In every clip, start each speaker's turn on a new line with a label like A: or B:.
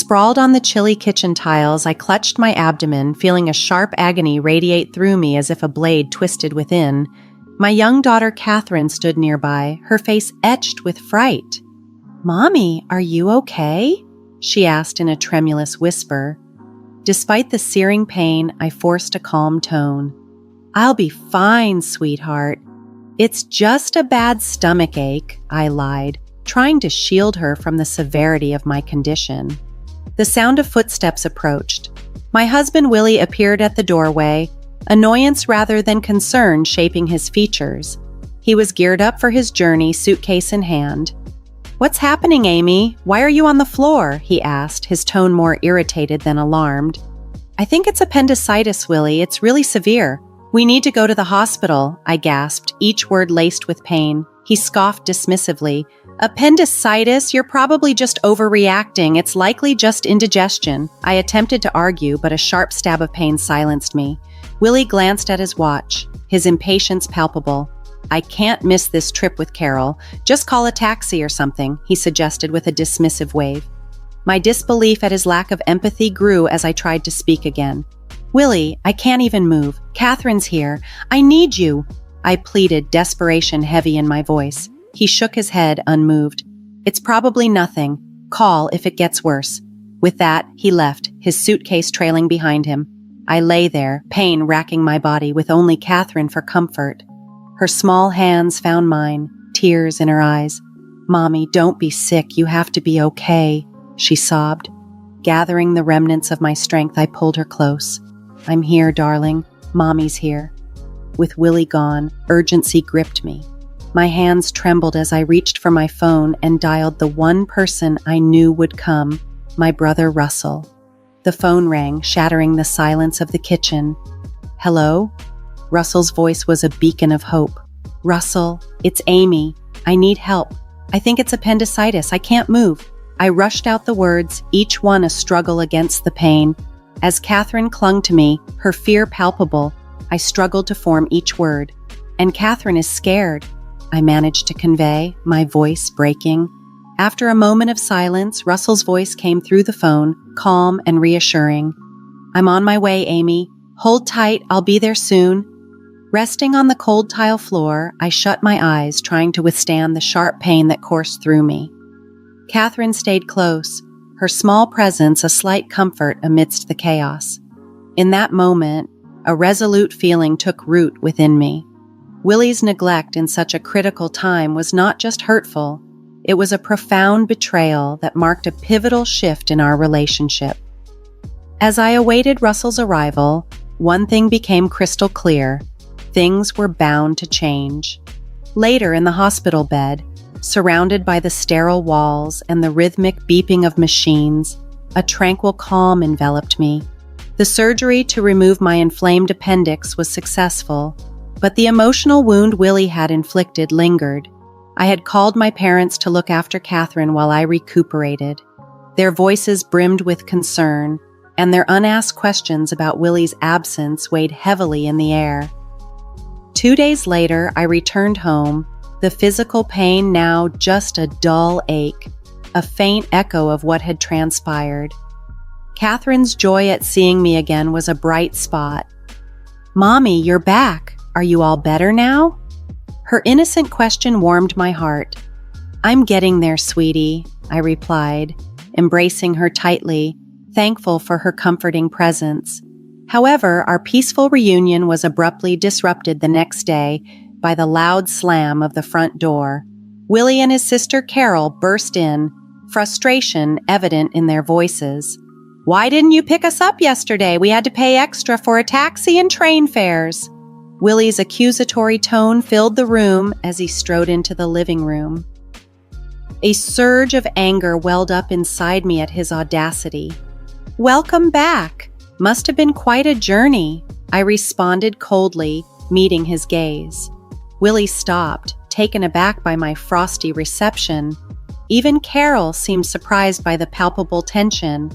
A: Sprawled on the chilly kitchen tiles, I clutched my abdomen, feeling a sharp agony radiate through me as if a blade twisted within. My young daughter Kathryn stood nearby, her face etched with fright. "Mommy, are you okay?" she asked in a tremulous whisper. Despite the searing pain, I forced a calm tone. "I'll be fine, sweetheart. It's just a bad stomach ache," I lied, trying to shield her from the severity of my condition. The sound of footsteps approached. My husband Willie appeared at the doorway, annoyance rather than concern shaping his features. He was geared up for his journey, suitcase in hand. "What's happening, Amy? Why are you on the floor?" he asked, his tone more irritated than alarmed. "I think it's appendicitis, Willie. It's really severe. We need to go to the hospital," I gasped, each word laced with pain. He scoffed dismissively. "Appendicitis? You're probably just overreacting. It's likely just indigestion." I attempted to argue, but a sharp stab of pain silenced me. Willie glanced at his watch, his impatience palpable. "I can't miss this trip with Carol. Just call a taxi or something," he suggested with a dismissive wave. My disbelief at his lack of empathy grew as I tried to speak again. "Willie, I can't even move. Kathryn's here. I need you," I pleaded, desperation heavy in my voice. He shook his head, unmoved. "It's probably nothing. Call if it gets worse." With that, he left, his suitcase trailing behind him. I lay there, pain racking my body, with only Kathryn for comfort. Her small hands found mine, tears in her eyes. "Mommy, don't be sick. You have to be okay," she sobbed. Gathering the remnants of my strength, I pulled her close. "I'm here, darling. Mommy's here." With Willie gone, urgency gripped me. My hands trembled as I reached for my phone and dialed the one person I knew would come, my brother Russell. The phone rang, shattering the silence of the kitchen. "Hello?" Russell's voice was a beacon of hope. "Russell, it's Amy. I need help. I think it's appendicitis. I can't move." I rushed out the words, each one a struggle against the pain. As Kathryn clung to me, her fear palpable, I struggled to form each word. "And Kathryn is scared," I managed to convey, my voice breaking. After a moment of silence, Russell's voice came through the phone, calm and reassuring. "I'm on my way, Amy. Hold tight, I'll be there soon." Resting on the cold tile floor, I shut my eyes, trying to withstand the sharp pain that coursed through me. Kathryn stayed close, her small presence a slight comfort amidst the chaos. In that moment, a resolute feeling took root within me. Willie's neglect in such a critical time was not just hurtful, it was a profound betrayal that marked a pivotal shift in our relationship. As I awaited Russell's arrival, one thing became crystal clear: things were bound to change. Later in the hospital bed, surrounded by the sterile walls and the rhythmic beeping of machines, a tranquil calm enveloped me. The surgery to remove my inflamed appendix was successful, but the emotional wound Willie had inflicted lingered. I had called my parents to look after Kathryn while I recuperated. Their voices brimmed with concern, and their unasked questions about Willie's absence weighed heavily in the air. 2 days later, I returned home, the physical pain now just a dull ache, a faint echo of what had transpired. Kathryn's joy at seeing me again was a bright spot. "Mommy, you're back. Are you all better now?" Her innocent question warmed my heart. "I'm getting there, sweetie," I replied, embracing her tightly, thankful for her comforting presence. However, our peaceful reunion was abruptly disrupted the next day by the loud slam of the front door. Willie and his sister Carol burst in, frustration evident in their voices. "Why didn't you pick us up yesterday? We had to pay extra for a taxi and train fares." Willie's accusatory tone filled the room as he strode into the living room. A surge of anger welled up inside me at his audacity. "Welcome back. Must have been quite a journey," I responded coldly, meeting his gaze. Willie stopped, taken aback by my frosty reception. Even Carol seemed surprised by the palpable tension.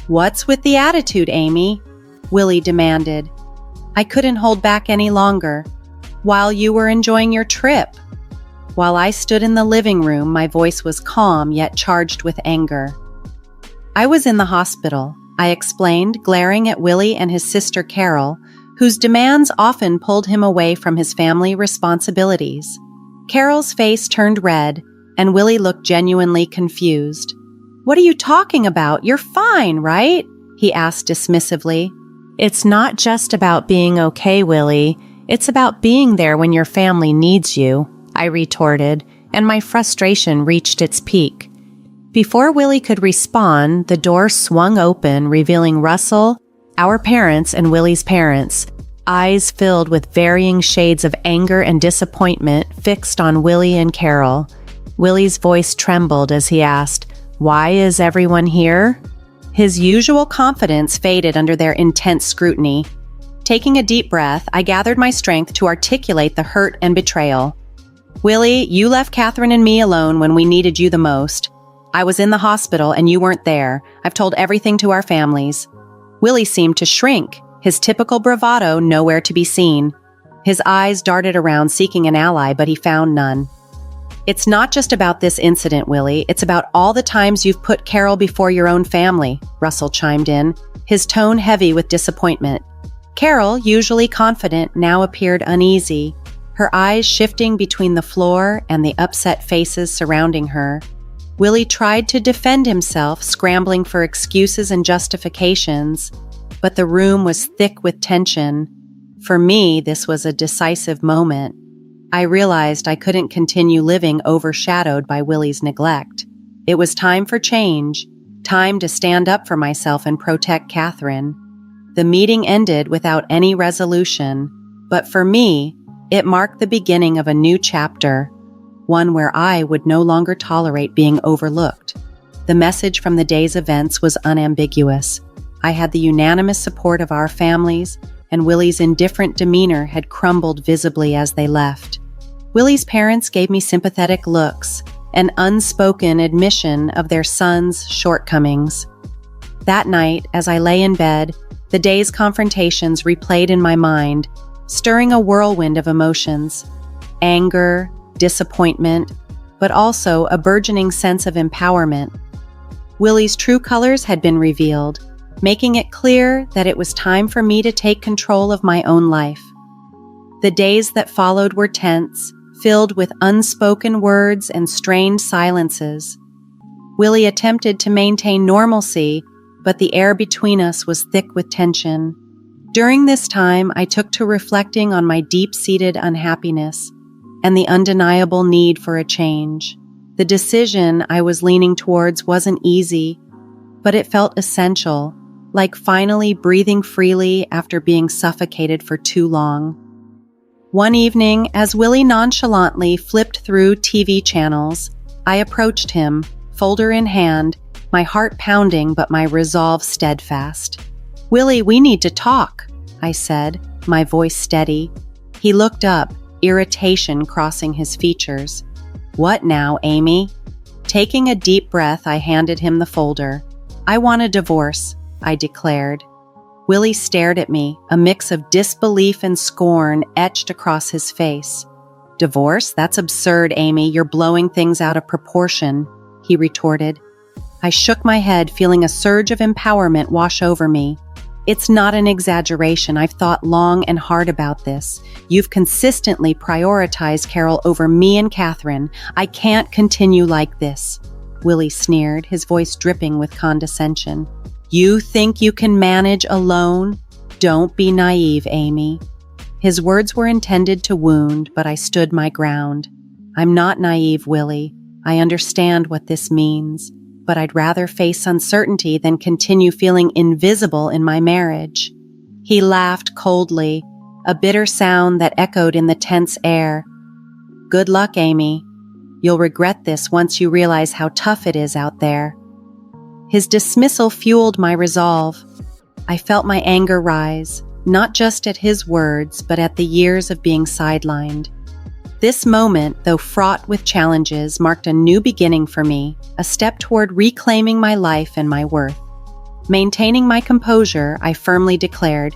A: "What's with the attitude, Amy?" Willie demanded. I couldn't hold back any longer. "While you were enjoying your trip." While I stood in the living room, my voice was calm yet charged with anger. I was in the hospital, I explained, glaring at Willie and his sister Carol, whose demands often pulled him away from his family responsibilities. Carol's face turned red, and Willie looked genuinely confused. "What are you talking about? You're fine, right?" he asked dismissively. "It's not just about being okay, Willie. It's about being there when your family needs you," I retorted, and my frustration reached its peak. Before Willie could respond, the door swung open, revealing Russell, our parents, and Willie's parents, eyes filled with varying shades of anger and disappointment fixed on Willie and Carol. Willie's voice trembled as he asked, "Why is everyone here?" His usual confidence faded under their intense scrutiny. Taking a deep breath, I gathered my strength to articulate the hurt and betrayal. "Willie, you left Kathryn and me alone when we needed you the most. I was in the hospital and you weren't there. I've told everything to our families." Willie seemed to shrink, his typical bravado nowhere to be seen. His eyes darted around seeking an ally, but he found none. "It's not just about this incident, Willie. It's about all the times you've put Carol before your own family," Russell chimed in, his tone heavy with disappointment. Carol, usually confident, now appeared uneasy, her eyes shifting between the floor and the upset faces surrounding her. Willie tried to defend himself, scrambling for excuses and justifications, but the room was thick with tension. For me, this was a decisive moment. I realized I couldn't continue living overshadowed by Willie's neglect. It was time for change, time to stand up for myself and protect Kathryn. The meeting ended without any resolution, but for me, it marked the beginning of a new chapter, one where I would no longer tolerate being overlooked. The message from the day's events was unambiguous. I had the unanimous support of our families, and Willie's indifferent demeanor had crumbled visibly as they left. Willie's parents gave me sympathetic looks, an unspoken admission of their son's shortcomings. That night, as I lay in bed, the day's confrontations replayed in my mind, stirring a whirlwind of emotions: anger, disappointment, but also a burgeoning sense of empowerment. Willie's true colors had been revealed, making it clear that it was time for me to take control of my own life. The days that followed were tense, filled with unspoken words and strained silences. Willie attempted to maintain normalcy, but the air between us was thick with tension. During this time, I took to reflecting on my deep-seated unhappiness and the undeniable need for a change. The decision I was leaning towards wasn't easy, but it felt essential, like finally breathing freely after being suffocated for too long. One evening, as Willie nonchalantly flipped through TV channels, I approached him, folder in hand, my heart pounding but my resolve steadfast. "Willie, we need to talk," I said, my voice steady. He looked up, irritation crossing his features. "What now, Amy?" Taking a deep breath, I handed him the folder. "I want a divorce," I declared. Willie stared at me, a mix of disbelief and scorn etched across his face. "Divorce? That's absurd, Amy. You're blowing things out of proportion," he retorted. I shook my head, feeling a surge of empowerment wash over me. "It's not an exaggeration. I've thought long and hard about this. You've consistently prioritized Carol over me and Kathryn. I can't continue like this," Willie sneered, his voice dripping with condescension. "You think you can manage alone? Don't be naive, Amy." His words were intended to wound, but I stood my ground. "I'm not naive, Willie. I understand what this means, but I'd rather face uncertainty than continue feeling invisible in my marriage." He laughed coldly, a bitter sound that echoed in the tense air. "Good luck, Amy. You'll regret this once you realize how tough it is out there." His dismissal fueled my resolve. I felt my anger rise, not just at his words, but at the years of being sidelined. This moment, though fraught with challenges, marked a new beginning for me, a step toward reclaiming my life and my worth. Maintaining my composure, I firmly declared,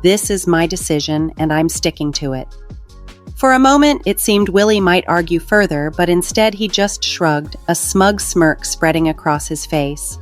A: "This is my decision, and I'm sticking to it." For a moment, it seemed Willie might argue further, but instead he just shrugged, a smug smirk spreading across his face.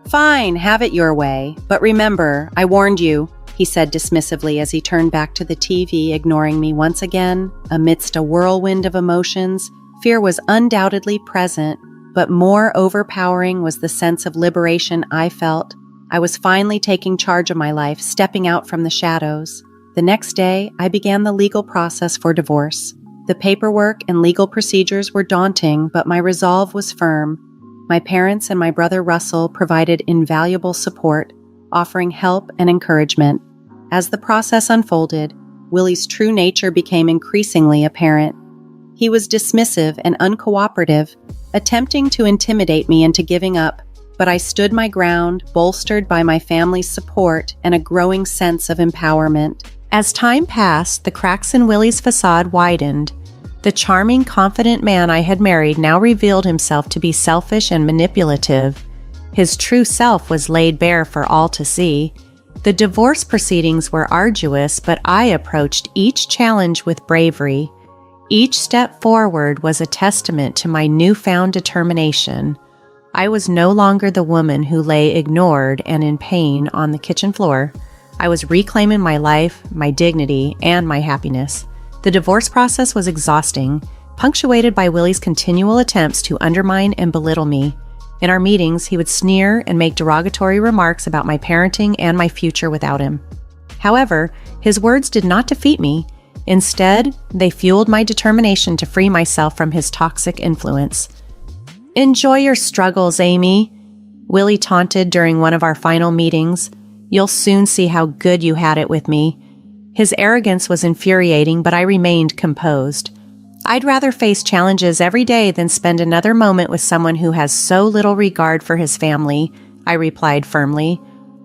A: Fine, have it your way. But remember, I warned you, he said dismissively as he turned back to the TV, ignoring me once again. Amidst a whirlwind of emotions, fear was undoubtedly present, but more overpowering was the sense of liberation I felt. I was finally taking charge of my life, stepping out from the shadows. The next day, I began the legal process for divorce. The paperwork and legal procedures were daunting, but my resolve was firm. My parents and my brother Russell provided invaluable support, offering help and encouragement. As the process unfolded, Willie's true nature became increasingly apparent. He was dismissive and uncooperative, attempting to intimidate me into giving up, but I stood my ground, bolstered by my family's support and a growing sense of empowerment. As time passed, the cracks in Willie's facade widened. The charming, confident man I had married now revealed himself to be selfish and manipulative. His true self was laid bare for all to see. The divorce proceedings were arduous, but I approached each challenge with bravery. Each step forward was a testament to my newfound determination. I was no longer the woman who lay ignored and in pain on the kitchen floor. I was reclaiming my life, my dignity, and my happiness. The divorce process was exhausting, punctuated by Willie's continual attempts to undermine and belittle me. In our meetings, he would sneer and make derogatory remarks about my parenting and my future without him. However, his words did not defeat me. Instead, they fueled my determination to free myself from his toxic influence. "Enjoy your struggles, Amy," Willie taunted during one of our final meetings. "You'll soon see how good you had it with me." His arrogance was infuriating, but I remained composed. I'd rather face challenges every day than spend another moment with someone who has so little regard for his family, I replied firmly.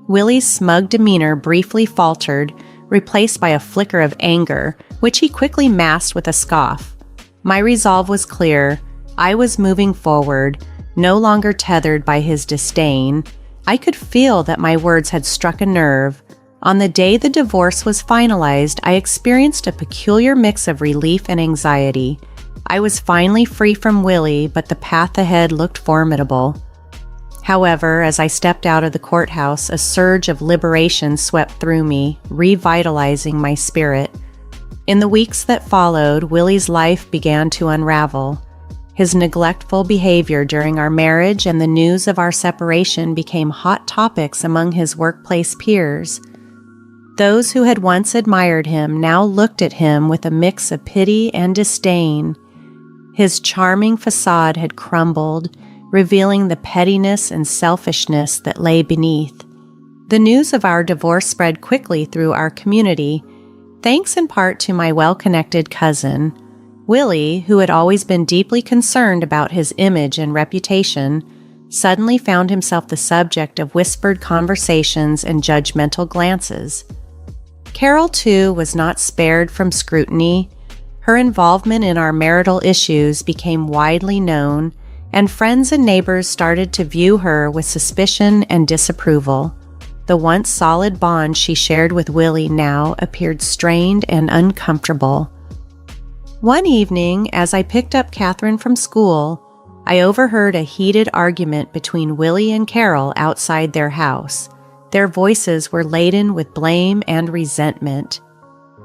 A: Willie's smug demeanor briefly faltered, replaced by a flicker of anger, which he quickly masked with a scoff. My resolve was clear. I was moving forward, no longer tethered by his disdain. I could feel that my words had struck a nerve. On the day the divorce was finalized, I experienced a peculiar mix of relief and anxiety. I was finally free from Willie, but the path ahead looked formidable. However, as I stepped out of the courthouse, a surge of liberation swept through me, revitalizing my spirit. In the weeks that followed, Willie's life began to unravel. His neglectful behavior during our marriage and the news of our separation became hot topics among his workplace peers. Those who had once admired him now looked at him with a mix of pity and disdain. His charming facade had crumbled, revealing the pettiness and selfishness that lay beneath. The news of our divorce spread quickly through our community, thanks in part to my well-connected cousin. Willie, who had always been deeply concerned about his image and reputation, suddenly found himself the subject of whispered conversations and judgmental glances. Carol, too, was not spared from scrutiny. Her involvement in our marital issues became widely known, and friends and neighbors started to view her with suspicion and disapproval. The once solid bond she shared with Willie now appeared strained and uncomfortable. One evening, as I picked up Kathryn from school, I overheard a heated argument between Willie and Carol outside their house. Their voices were laden with blame and resentment.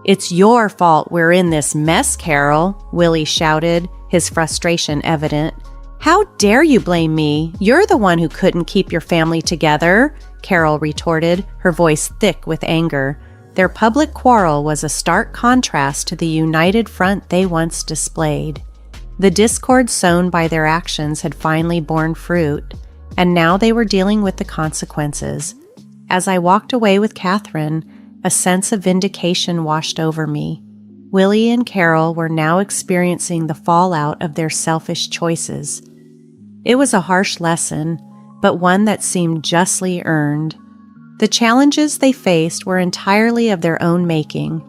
A: "It's your fault we're in this mess, Carol," Willie shouted, his frustration evident. "How dare you blame me? You're the one who couldn't keep your family together," Carol retorted, her voice thick with anger. Their public quarrel was a stark contrast to the united front they once displayed. The discord sown by their actions had finally borne fruit, and now they were dealing with the consequences. As I walked away with Kathryn, a sense of vindication washed over me. Willie and Carol were now experiencing the fallout of their selfish choices. It was a harsh lesson, but one that seemed justly earned. The challenges they faced were entirely of their own making.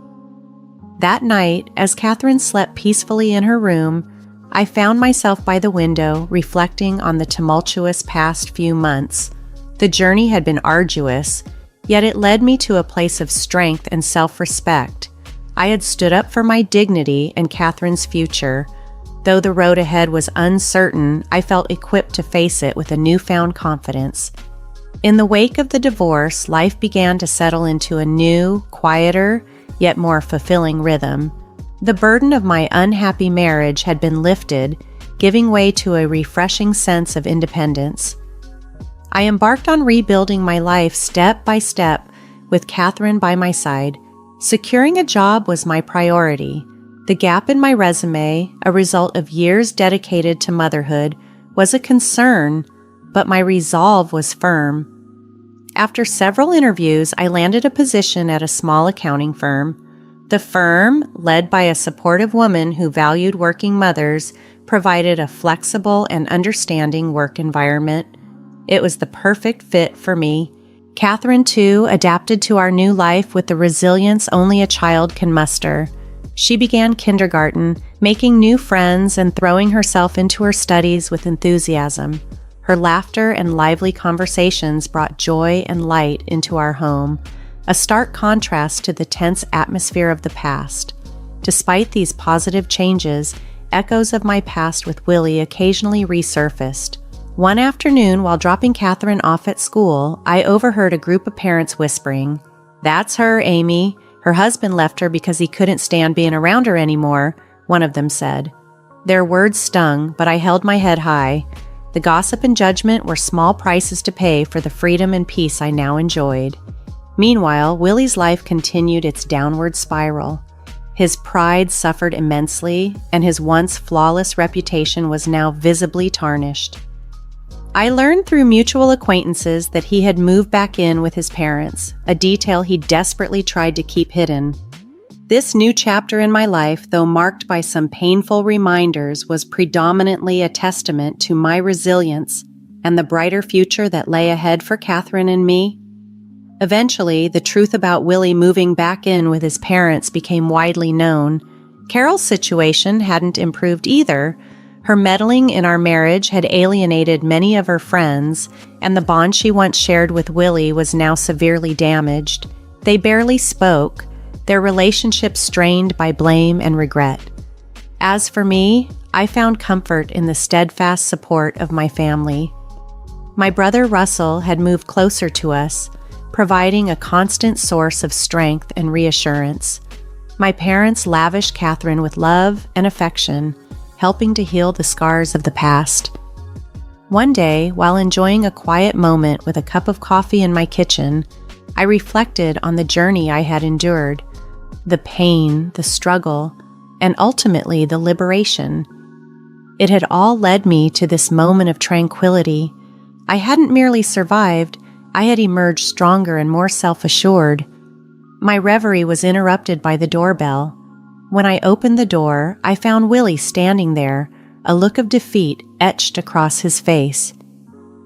A: That night, as Kathryn slept peacefully in her room, I found myself by the window, reflecting on the tumultuous past few months. The journey had been arduous, yet it led me to a place of strength and self-respect. I had stood up for my dignity and Kathryn's future. Though the road ahead was uncertain, I felt equipped to face it with a newfound confidence. In the wake of the divorce, life began to settle into a new, quieter, yet more fulfilling rhythm. The burden of my unhappy marriage had been lifted, giving way to a refreshing sense of independence. I embarked on rebuilding my life step by step, with Kathryn by my side. Securing a job was my priority. The gap in my resume, a result of years dedicated to motherhood, was a concern, but my resolve was firm. After several interviews, I landed a position at a small accounting firm. The firm, led by a supportive woman who valued working mothers, provided a flexible and understanding work environment. It was the perfect fit for me. Kathryn, too, adapted to our new life with the resilience only a child can muster. She began kindergarten, making new friends and throwing herself into her studies with enthusiasm. Her laughter and lively conversations brought joy and light into our home, a stark contrast to the tense atmosphere of the past. Despite these positive changes, echoes of my past with Willie occasionally resurfaced. One afternoon, while dropping Kathryn off at school, I overheard a group of parents whispering, "That's her, Amy. Her husband left her because he couldn't stand being around her anymore," one of them said. Their words stung, but I held my head high. The gossip and judgment were small prices to pay for the freedom and peace I now enjoyed. Meanwhile, Willie's life continued its downward spiral. His pride suffered immensely, and his once flawless reputation was now visibly tarnished. I learned through mutual acquaintances that he had moved back in with his parents, a detail he desperately tried to keep hidden. This new chapter in my life, though marked by some painful reminders, was predominantly a testament to my resilience and the brighter future that lay ahead for Kathryn and me. Eventually, the truth about Willie moving back in with his parents became widely known. Carol's situation hadn't improved either. Her meddling in our marriage had alienated many of her friends, and the bond she once shared with Willie was now severely damaged. They barely spoke, their relationship strained by blame and regret. As for me, I found comfort in the steadfast support of my family. My brother Russell had moved closer to us, providing a constant source of strength and reassurance. My parents lavished Kathryn with love and affection, helping to heal the scars of the past. One day, while enjoying a quiet moment with a cup of coffee in my kitchen, I reflected on the journey I had endured, the pain, the struggle, and ultimately the liberation. It had all led me to this moment of tranquility. I hadn't merely survived, I had emerged stronger and more self-assured. My reverie was interrupted by the doorbell. When I opened the door, I found Willie standing there, a look of defeat etched across his face.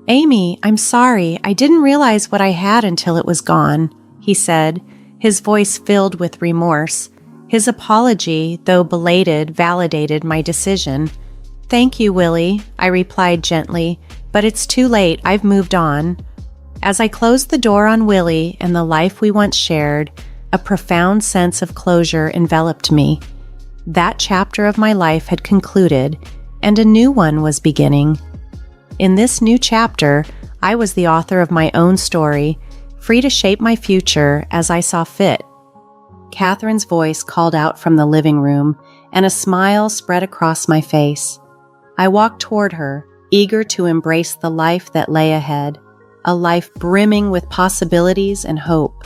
A: "Amy, I'm sorry. I didn't realize what I had until it was gone," he said, his voice filled with remorse. His apology, though belated, validated my decision. "Thank you, Willie," I replied gently, "but it's too late. I've moved on." As I closed the door on Willie and the life we once shared, a profound sense of closure enveloped me. That chapter of my life had concluded, and a new one was beginning. In this new chapter, I was the author of my own story, free to shape my future as I saw fit. Kathryn's voice called out from the living room, and a smile spread across my face. I walked toward her, eager to embrace the life that lay ahead, a life brimming with possibilities and hope.